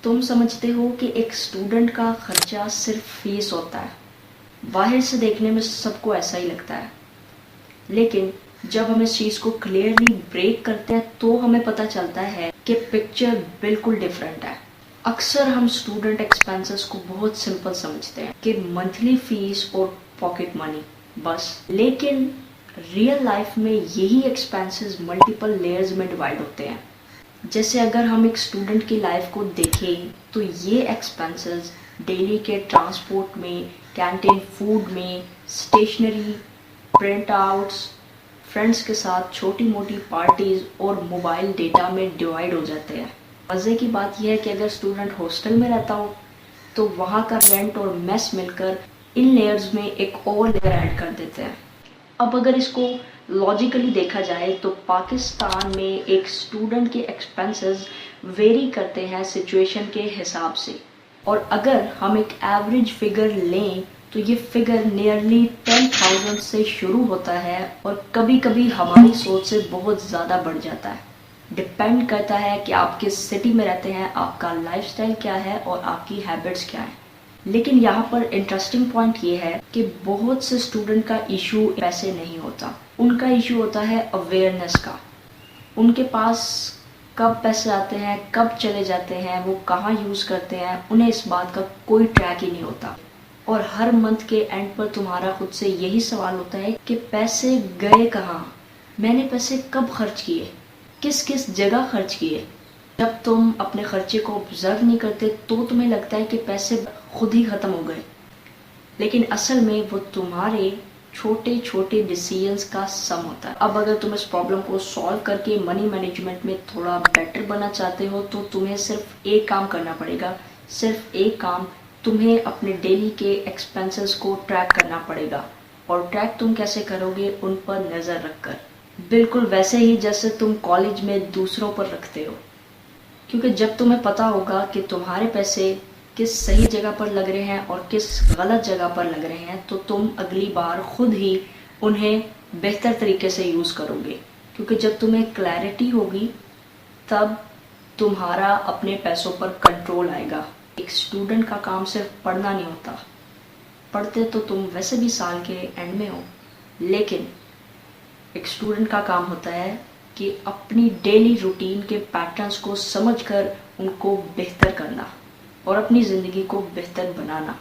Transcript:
تم سمجھتے ہو کہ ایک اسٹوڈنٹ کا خرچہ صرف فیس ہوتا ہے، باہر سے دیکھنے میں سب کو ایسا ہی لگتا ہے، لیکن جب ہم اس چیز کو کلیئرلی بریک کرتے ہیں تو ہمیں پتہ چلتا ہے کہ پکچر بالکل ڈیفرنٹ ہے۔ اکثر ہم اسٹوڈنٹ ایکسپینسز کو بہت سمپل سمجھتے ہیں کہ منتھلی فیس اور پاکٹ منی بس، لیکن ریئل لائف میں یہی ایکسپینسز ملٹیپل لیئرز میں ڈیوائڈ ہوتے ہیں۔ جیسے اگر ہم ایک اسٹوڈنٹ کی لائف کو دیکھیں تو یہ ایکسپینسز ڈیلی کے ٹرانسپورٹ میں، کینٹین فوڈ میں، اسٹیشنری، پرنٹ آؤٹس، فرینڈس کے ساتھ چھوٹی موٹی پارٹیز اور موبائل ڈیٹا میں ڈیوائڈ ہو جاتے ہیں۔ مزے کی بات یہ ہے کہ اگر اسٹوڈنٹ ہاسٹل میں رہتا ہو تو وہاں کا رینٹ اور میس مل کر ان لیئرز میں ایک اور لیئر ایڈ کر دیتے ہیں۔ اب اگر اس کو لاجیکلی دیکھا جائے تو پاکستان میں ایک اسٹوڈنٹ کے ایکسپینسز ویری کرتے ہیں سچویشن کے حساب سے، اور اگر ہم ایک ایوریج فگر لیں تو یہ فگر نیئرلی 10,000 سے شروع ہوتا ہے اور کبھی کبھی ہماری سوچ سے بہت زیادہ بڑھ جاتا ہے۔ ڈپینڈ کرتا ہے کہ آپ کس سٹی میں رہتے ہیں، آپ کا لائف سٹائل کیا ہے اور آپ کی ہیبٹس کیا ہیں۔ لیکن یہاں پر انٹرسٹنگ پوائنٹ یہ ہے کہ بہت سے اسٹوڈنٹ کا ایشو پیسے نہیں ہوتا، ان کا ایشو ہوتا ہے اویئرنیس کا۔ ان کے پاس کب پیسے آتے ہیں، کب چلے جاتے ہیں، وہ کہاں یوز کرتے ہیں، انہیں اس بات کا کوئی ٹریک ہی نہیں ہوتا۔ اور ہر منتھ کے اینڈ پر تمہارا خود سے یہی سوال ہوتا ہے کہ پیسے گئے کہاں، میں نے پیسے کب خرچ کیے، کس کس جگہ خرچ کیے۔ جب تم اپنے خرچے کو آبزرو نہیں کرتے تو تمہیں لگتا ہے کہ پیسے خود ہی ختم ہو گئے، لیکن اصل میں وہ تمہارے چھوٹے چھوٹے ڈیسیژنز کا سم ہوتا ہے۔ اب اگر تم اس پرابلم کو سالو کر کے منی مینجمنٹ میں تھوڑا بیٹر بننا چاہتے ہو تو تمہیں صرف ایک کام کرنا پڑے گا، صرف ایک کام، تمہیں اپنے ڈیلی کے ایکسپینسز کو ٹریک کرنا پڑے گا۔ اور ٹریک تم کیسے کرو گے؟ ان پر نظر رکھ کر، بالکل ویسے ہی جیسے تم کالج میں دوسروں پر رکھتے ہو، کیونکہ جب تمہیں پتا ہوگا کہ تمہارے پیسے کس صحیح جگہ پر لگ رہے ہیں اور کس غلط جگہ پر لگ رہے ہیں تو تم اگلی بار خود ہی انہیں بہتر طریقے سے یوز کرو گے، کیونکہ جب تمہیں کلیئرٹی ہوگی تب تمہارا اپنے پیسوں پر کنٹرول آئے گا۔ ایک اسٹوڈنٹ کا کام صرف پڑھنا نہیں ہوتا، پڑھتے تو تم ویسے بھی سال کے اینڈ میں ہو، لیکن ایک اسٹوڈنٹ کا کام ہوتا ہے کہ اپنی ڈیلی روٹین کے پیٹرنز کو سمجھ کر ان کو بہتر کرنا اور اپنی زندگی کو بہتر بنانا۔